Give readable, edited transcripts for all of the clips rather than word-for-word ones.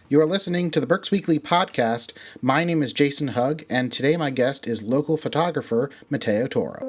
You are listening to the Berks Weekly podcast. My name is Jason Hugg, and today my guest is local photographer Mateo Toro.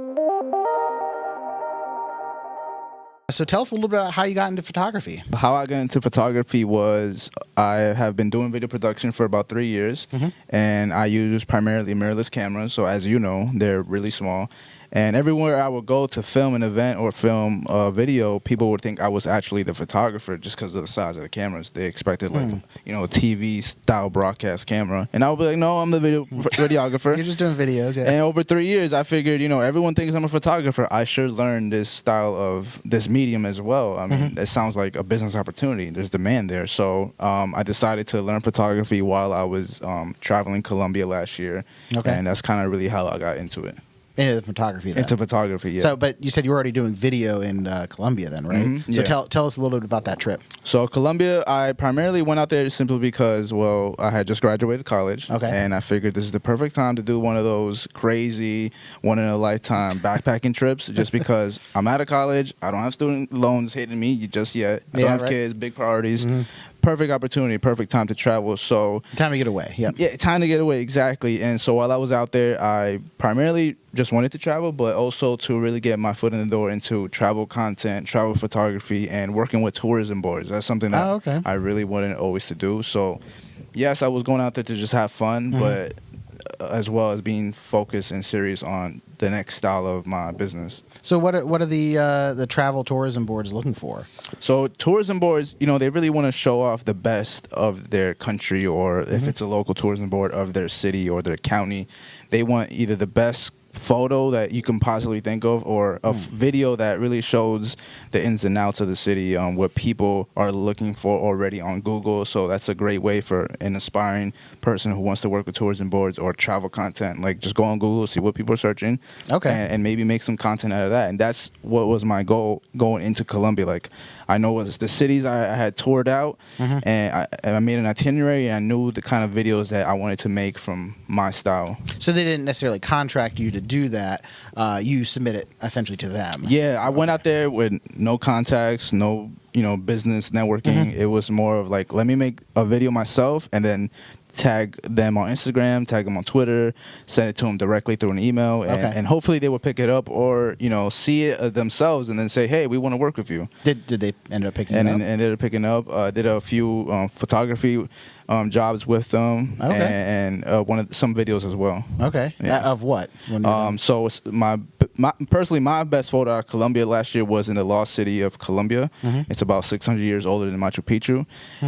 So tell us a little bit about how you got into photography. How I got into photography was I have been doing video production for about 3 years, and I use primarily mirrorless cameras. So as you know, they're really small. And everywhere I would go to film an event or film a video, people would think I was actually the photographer just because of the size of the cameras. They expected a TV style broadcast camera. And I would be like, no, I'm the videographer. You're just doing videos, yeah. And over 3 years, I figured, everyone thinks I'm a photographer. I should learn this style of this medium as well. I mean, it sounds like a business opportunity. There's demand there. So I decided to learn photography while I was traveling Colombia last year. Okay. And that's kind of really how I got into it. Into the photography, then. Into photography, yeah. So, but you said you were already doing video in Colombia then, right? So tell us a little bit about that trip. So Colombia, I primarily went out there simply because, well, I had just graduated college. Okay. And I figured this is the perfect time to do one of those crazy, one-in-a-lifetime backpacking trips just because I'm out of college. I don't have student loans hitting me just yet. I don't have kids, big priorities. Perfect opportunity, perfect time to travel. So time to get away. Yeah, time to get away, exactly. And so while I was out there, I primarily just wanted to travel, but also to really get my foot in the door into travel content, travel photography, and working with tourism boards. That's something that I really wanted always to do. So yes, I was going out there to just have fun, but as well as being focused and serious on the next style of my business. So what are the travel tourism boards looking for? So tourism boards, they really want to show off the best of their country, or if it's a local tourism board, of their city or their county. They want either the best photo that you can possibly think of, or a video that really shows the ins and outs of the city, what people are looking for already on Google. So that's a great way for an aspiring person who wants to work with tourism boards or travel content. Like, just go on Google, see what people are searching, and maybe make some content out of that. And that's what was my goal going into Colombia. Like, I know it was the cities I had toured out, and I made an itinerary, and I knew the kind of videos that I wanted to make from my style. So they didn't necessarily contract you to do that. You submit it essentially to them. Yeah, I went out there with no contacts, no business networking. It was more of like, let me make a video myself, and then tag them on Instagram, tag them on Twitter, send it to them directly through an email, and hopefully they will pick it up, or see it themselves and then say, hey, we want to work with you. Did they end up picking it up? And ended up picking up. Did a few photography jobs with them, and some videos as well. Okay. Of what? So it's personally, my best photo out of Colombia last year was in the lost city of Colombia. It's about 600 years older than Machu Picchu,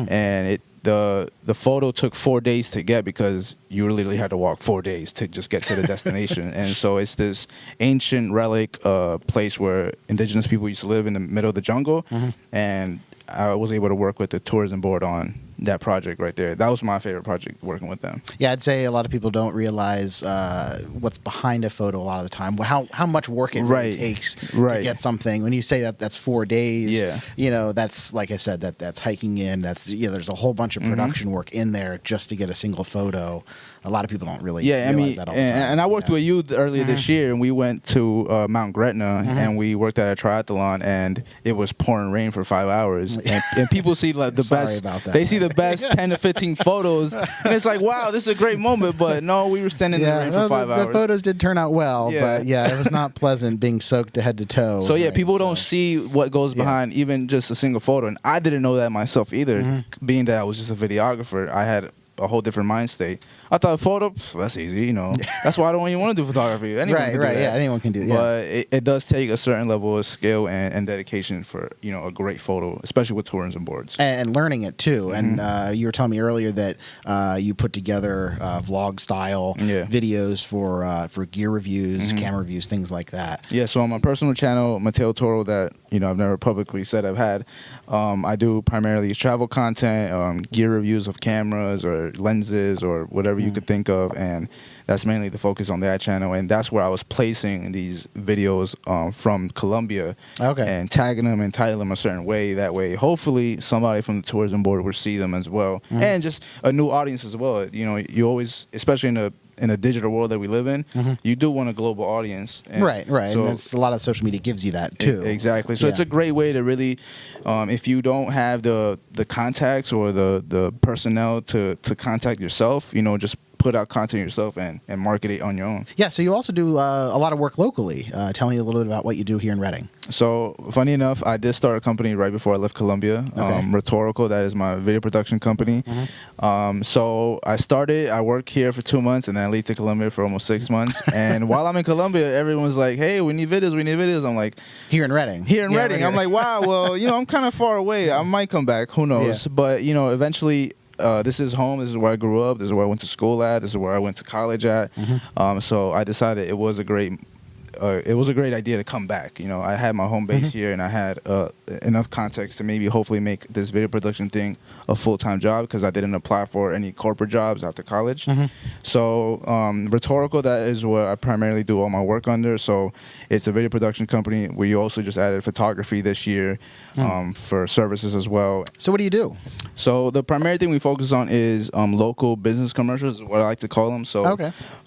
and the photo took 4 days to get because you literally had to walk 4 days to just get to the destination. And so it's this ancient relic place where indigenous people used to live in the middle of the jungle, and I was able to work with the tourism board on that project right there. That was my favorite project, working with them. Yeah, I'd say a lot of people don't realize what's behind a photo a lot of the time. How much work it really takes to get something. When you say that's 4 days, that's, like I said, that's hiking in. That's there's a whole bunch of production work in there just to get a single photo. A lot of people don't really realize that all the time. And I worked with you earlier this year, and we went to Mount Gretna, and we worked at a triathlon, and it was pouring rain for 5 hours. And people see like the best. They see the best 10 to 15 photos, and it's like, wow, this is a great moment. But no, we were standing in the rain for 5 hours. The photos did turn out well, but it was not pleasant being soaked to head to toe. So people don't see what goes behind even just a single photo, and I didn't know that myself either. Being that I was just a videographer, I had a whole different mind state. I thought photo, that's easy, That's why I don't even want to do photography. Anyone can do that. Yeah, anyone can do that. But it does take a certain level of skill and dedication for, a great photo, especially with tourism boards. And learning it, too. And you were telling me earlier that you put together vlog-style videos for gear reviews, camera reviews, things like that. Yeah, so on my personal channel, Mateo Toro, that, I've never publicly said I've had, I do primarily travel content, gear reviews of cameras or lenses or whatever you could think of, and that's mainly the focus on that channel. And that's where I was placing these videos from Colombia, and tagging them and titling them a certain way. That way, hopefully, somebody from the tourism board will see them as well, and just a new audience as well. You always, especially in in a digital world that we live in, you do want a global audience. And right. So, and that's, a lot of social media gives you that too. Exactly. So it's a great way to really, if you don't have the contacts or the personnel to contact yourself, just put out content yourself and market it on your own. Yeah, so you also do a lot of work locally. Tell me a little bit about what you do here in Reading. So, funny enough, I did start a company right before I left Colombia, Rhetorical. That is my video production company. So I work here for 2 months, and then I leave to Colombia for almost 6 months. And while I'm in Colombia, everyone's like, hey, we need videos. I'm like... Here in Reading. Reading. I'm like, wow, well, I'm kind of far away. I might come back. Who knows? Yeah. But, eventually... this is home. This is where I grew up. This is where I went to school at. This is where I went to college at. So I decided it was a great idea to come back. I had my home base here, and I had enough context to maybe hopefully make this video production thing a full-time job, because I didn't apply for any corporate jobs after college. So Rhetorical, that is what I primarily do all my work under. So it's a video production company. We also just added photography this year for services as well. So what do you do? So the primary thing we focus on is local business commercials, is what I like to call them. So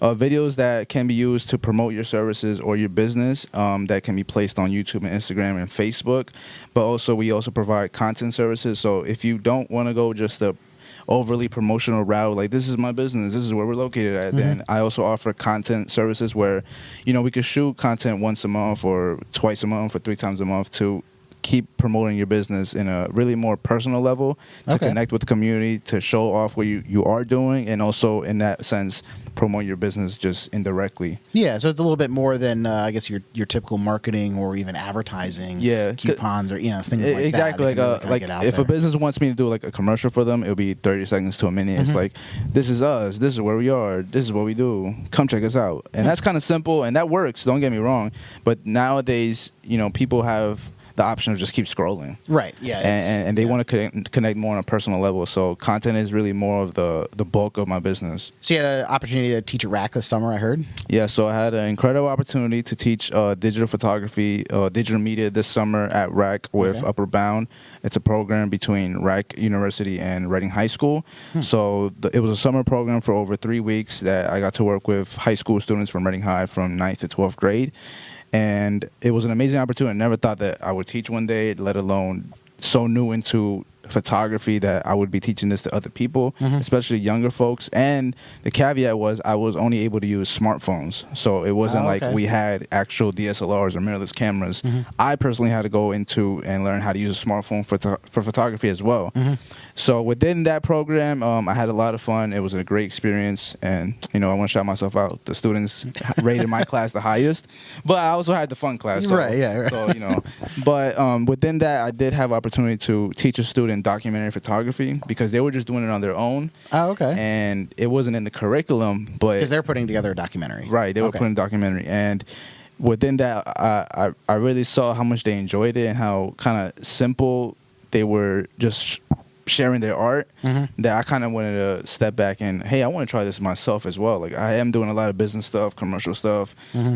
videos that can be used to promote your services or your business, that can be placed on YouTube and Instagram and Facebook. But also we also provide content services. So if you don't want to go just a overly promotional route, like this is my business, this is where we're located at, then I also offer content services where we could shoot content once a month or twice a month or 3 times a month to keep promoting your business in a really more personal level, to connect with the community, to show off what you are doing, and also in that sense promote your business just indirectly. Yeah, so it's a little bit more than I guess your typical marketing or even advertising, coupons or things like exactly that. Like if a business wants me to do like a commercial for them, it'll be 30 seconds to a minute. It's like, this is us, this is where we are, this is what we do, come check us out. And that's kind of simple, and that works, don't get me wrong, but nowadays people have the option of just keep scrolling. Right, yeah. And they want to connect more on a personal level. So content is really more of the bulk of my business. So you had an opportunity to teach at RAC this summer, I heard? Yeah, so I had an incredible opportunity to teach digital photography, digital media this summer at RAC with Upper Bound. It's a program between RAC University and Reading High School. So it was a summer program for over 3 weeks that I got to work with high school students from Reading High from 9th to 12th grade. And it was an amazing opportunity. I never thought that I would teach one day, let alone so new into photography that I would be teaching this to other people, especially younger folks. And the caveat was I was only able to use smartphones. So it wasn't like we had actual DSLRs or mirrorless cameras. I personally had to go into and learn how to use a smartphone for photography as well. So within that program, I had a lot of fun. It was a great experience. And, I want to shout myself out. The students rated my class the highest. But I also had the fun class. So, So, but within that, I did have opportunity to teach a student documentary photography, because they were just doing it on their own. And it wasn't in the curriculum, but because they're putting together a documentary. Right, they were putting a documentary, and within that, I really saw how much they enjoyed it and how kind of simple they were just sharing their art, that I kind of wanted to step back and, hey, I want to try this myself as well. Like, I am doing a lot of business stuff, commercial stuff.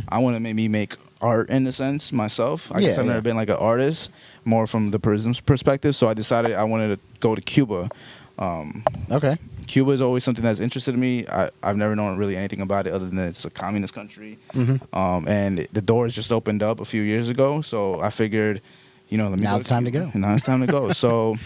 I want to maybe make art in a sense myself. I guess I've never been like an artist, more from the prism's perspective. So I decided I wanted to go to Cuba. Cuba is always something that's interested me. I've never known really anything about it other than it's a communist country. And the doors just opened up a few years ago. So I figured, now it's time to go. Now it's time to go. So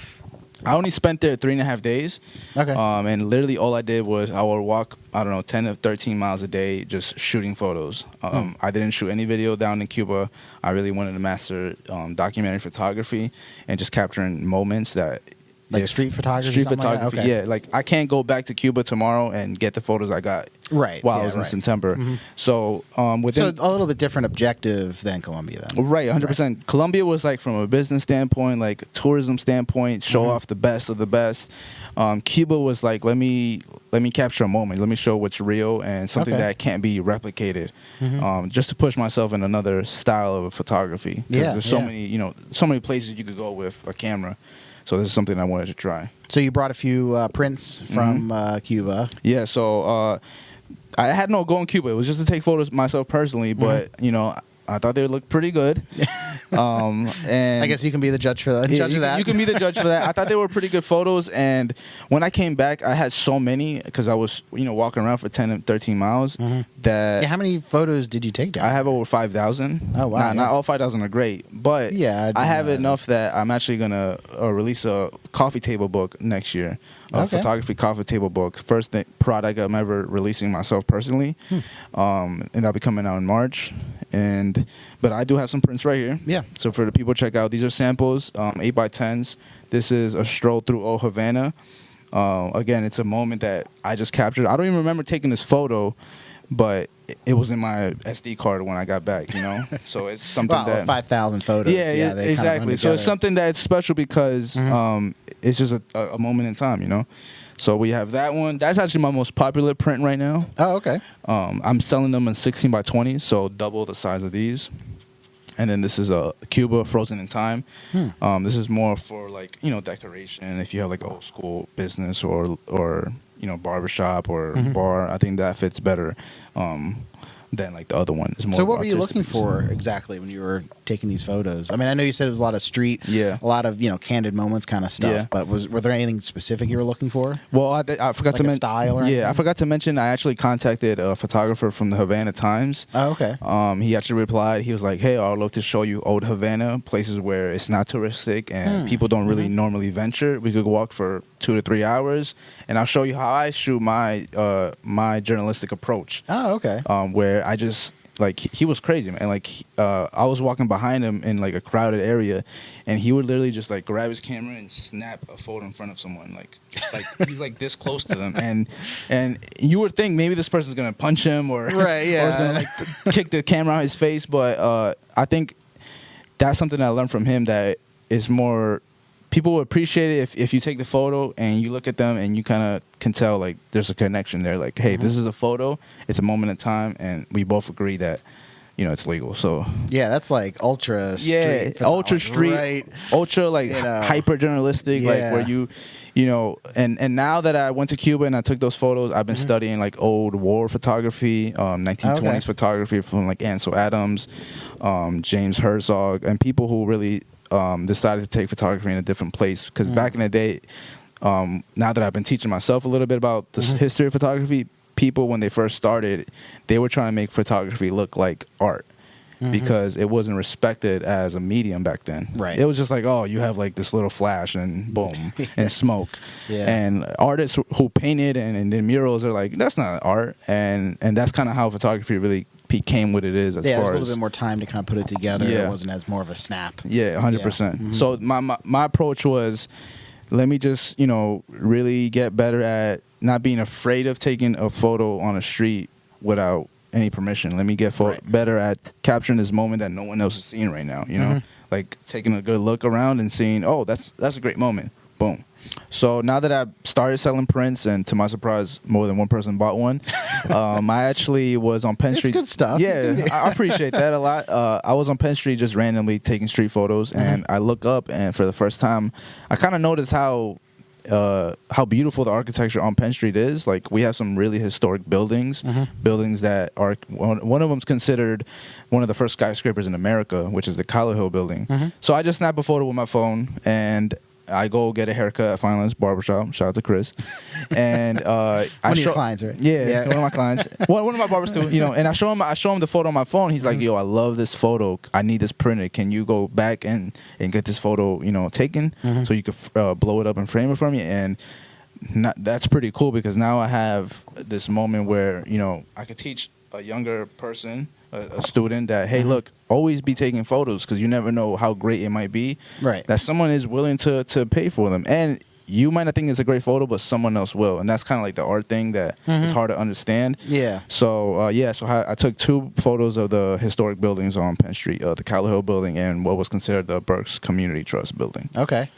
I only spent there 3.5 days. And literally all I did was I would walk, 10 to 13 miles a day just shooting photos. I didn't shoot any video down in Cuba. I really wanted to master documentary photography and just capturing moments that... Like street photography? Street photography, yeah. Like, I can't go back to Cuba tomorrow and get the photos I got while I was in September. So, so a little bit different objective than Colombia, then. Right, 100%. Colombia was like from a business standpoint, like tourism standpoint, show off the best of the best. Cuba was like, let me capture a moment. Let me show what's real and something that can't be replicated. Just to push myself in another style of photography. Because there's so many, so many places you could go with a camera. So this is something I wanted to try. So you brought a few prints from Cuba. Yeah, so I had no goal in Cuba. It was just to take photos myself personally, but, I thought they looked pretty good. And I guess you can be the judge for that. Judge of that. You can be the judge for that. I thought they were pretty good photos. And when I came back, I had so many because I was, walking around for 10 and 13 miles. That how many photos did you take down? I have over 5,000. Oh, wow. Not all 5,000 are great, but I have enough that I'm actually going to release a coffee table book next year. A photography coffee table book. First product I'm ever releasing myself personally. And that'll be coming out in March. But I do have some prints right here. Yeah. So for the people, check out. These are samples, 8x10s. This is a stroll through Old Havana. Again, it's a moment that I just captured. I don't even remember taking this photo, but it was in my SD card when I got back, So it's something that 5,000 photos. Yeah, exactly. So it's something that's special because it's just a moment in time, So we have that one. That's actually my most popular print right now. Oh, okay. I'm selling them in 16x20, so double the size of these. And then this is a Cuba frozen in time. This is more for decoration. If you have like old school business or barbershop or bar, I think that fits better than like the other one. It's more so what were you looking for exactly when you were taking these photos? I mean, I know you said it was a lot of street, a lot of candid moments kind of stuff. But were there anything specific you were looking for? Well, I forgot to mention style or anything? I forgot to mention I actually contacted a photographer from the Havana Times. Oh, okay. He actually replied. He was like, "Hey, I'd love to show you Old Havana, places where it's not touristic and people don't really normally venture. We could walk for 2 to 3 hours, and I'll show you how I shoot my my journalistic approach." Oh, okay. Where I just he was crazy, man. I was walking behind him in like a crowded area, and he would literally just grab his camera and snap a photo in front of someone. Like he's like this close to them, and you would think maybe this person's gonna punch him or or is gonna kick the camera out of his face. But I think that's something I learned from him that is more. People will appreciate it if you take the photo and you look at them and you kind of can tell there's a connection there. Like, hey, this is a photo. It's a moment in time, and we both agree that it's legal. So yeah, that's like ultra street. Ultra street, right. Ultra hyper journalistic, where you and now that I went to Cuba and I took those photos, I've been studying old war photography, 1920s photography from Ansel Adams, James Herzog, and people who really decided to take photography in a different place. Because back in the day, now that I've been teaching myself a little bit about the history of photography, people, when they first started, they were trying to make photography look like art because it wasn't respected as a medium back then. Right. It was just you have this little flash and boom and smoke. Yeah. And artists who painted and did murals are that's not art. And that's kind of how photography really became what it is as far as a little bit more time to kind of put it together. It wasn't as more of a snap. 100%. So my approach was, let me just really get better at not being afraid of taking a photo on a street without any permission. Let me get better at capturing this moment that no one else is seeing right now. Taking a good look around and seeing, oh, that's a great moment. Boom. So now that I've started selling prints, and to my surprise, more than one person bought one, I actually was on Penn Street. It's good stuff. Yeah, I appreciate that a lot. I was on Penn Street just randomly taking street photos, and I look up, and for the first time, I kind of noticed how beautiful the architecture on Penn Street is. We have some really historic buildings, buildings that are one of them's considered one of the first skyscrapers in America, which is the Colombia Hill building. So I just snapped a photo with my phone, and I go get a haircut at Finance Barbershop. Shout out to Chris. And one of your clients, right? Yeah, one of my clients. one of my barbers too. And I show him the photo on my phone. He's like, "Yo, I love this photo. I need this printed. Can you go back and get this photo, taken, so you could blow it up and frame it for me?" And that's pretty cool because now I have this moment where I could teach a younger person, a student, that hey, look, always be taking photos because you never know how great it might be. Right. That someone is willing to pay for them, and you might not think it's a great photo, but someone else will, and that's kind of like the art thing that is hard to understand. Yeah. So so I took 2 photos of the historic buildings on Penn Street, the Colombia Hill building and what was considered the Berks Community Trust building. Okay.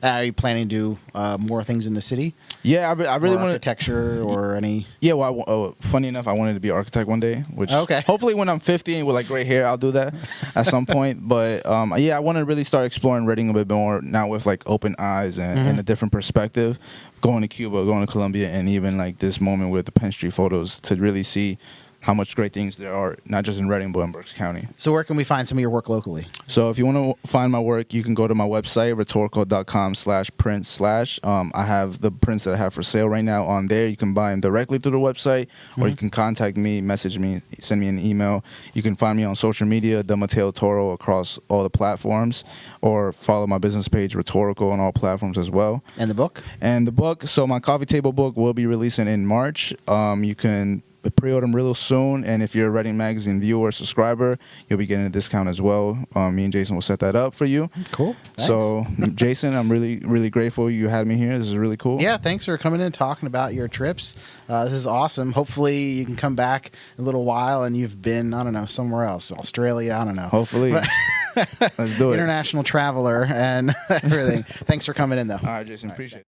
Are you planning to do more things in the city? Yeah, I really want architecture or any. Yeah, well, funny enough, I wanted to be an architect one day, which hopefully when I'm 50 and with gray hair, I'll do that at some point. But I want to really start exploring Reading a bit more now with open eyes and a different perspective. Going to Cuba, going to Colombia, and even this moment with the Penn Street photos to really see how much great things there are, not just in Reading, but in Berks County. So where can we find some of your work locally? So if you want to find my work, you can go to my website, rhetorical.com/prints/. I have the prints that I have for sale right now on there. You can buy them directly through the website, or you can contact me, message me, send me an email. You can find me on social media, the Mateo Toro, across all the platforms, or follow my business page, Rhetorical, on all platforms as well. And the book? And the book, so my coffee table book will be releasing in March. You can pre-order them real soon, and if you're a Reading Magazine viewer or subscriber, you'll be getting a discount as well. Me and Jason will set that up for you. Cool. Thanks. So, Jason, I'm really, really grateful you had me here. This is really cool. Yeah, thanks for coming in and talking about your trips. This is awesome. Hopefully you can come back in a little while and you've been, I don't know, somewhere else, Australia, I don't know. Hopefully. Let's do it. International traveler and everything. Thanks for coming in, though. All right, Jason, appreciate it.